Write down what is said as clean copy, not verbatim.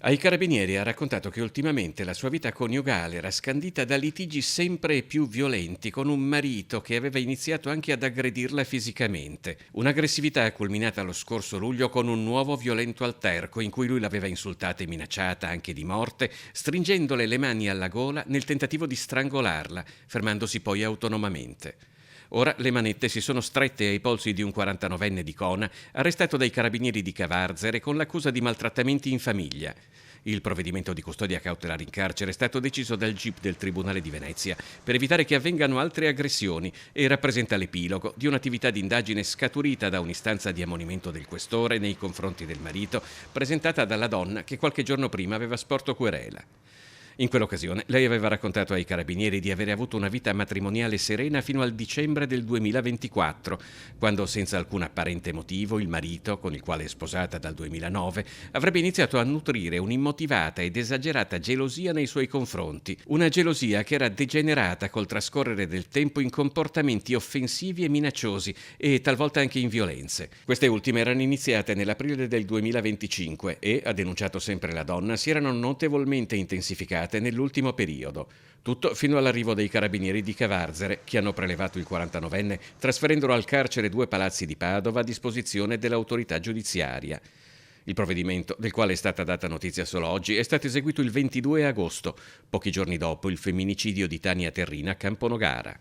Ai carabinieri ha raccontato che ultimamente la sua vita coniugale era scandita da litigi sempre più violenti con un marito che aveva iniziato anche ad aggredirla fisicamente. Un'aggressività culminata lo scorso luglio con un nuovo violento alterco in cui lui l'aveva insultata e minacciata anche di morte, stringendole le mani alla gola nel tentativo di strangolarla, fermandosi poi autonomamente. Ora le manette si sono strette ai polsi di un 49enne di Cona, arrestato dai carabinieri di Cavarzere con l'accusa di maltrattamenti in famiglia. Il provvedimento di custodia cautelare in carcere è stato deciso dal GIP del Tribunale di Venezia per evitare che avvengano altre aggressioni e rappresenta l'epilogo di un'attività di indagine scaturita da un'istanza di ammonimento del questore nei confronti del marito, presentata dalla donna che qualche giorno prima aveva sporto querela. In quell'occasione lei aveva raccontato ai carabinieri di avere avuto una vita matrimoniale serena fino al dicembre del 2024, quando senza alcun apparente motivo il marito, con il quale è sposata dal 2009, avrebbe iniziato a nutrire un'immotivata ed esagerata gelosia nei suoi confronti, una gelosia che era degenerata col trascorrere del tempo in comportamenti offensivi e minacciosi e talvolta anche in violenze. Queste ultime erano iniziate nell'aprile del 2025 e, ha denunciato sempre la donna, si erano notevolmente intensificate nell'ultimo periodo. Tutto fino all'arrivo dei carabinieri di Cavarzere, che hanno prelevato il 49enne, trasferendolo al carcere Due Palazzi di Padova a disposizione dell'autorità giudiziaria. Il provvedimento, del quale è stata data notizia solo oggi, è stato eseguito il 22 agosto, pochi giorni dopo il femminicidio di Tania Terrina a Camponogara.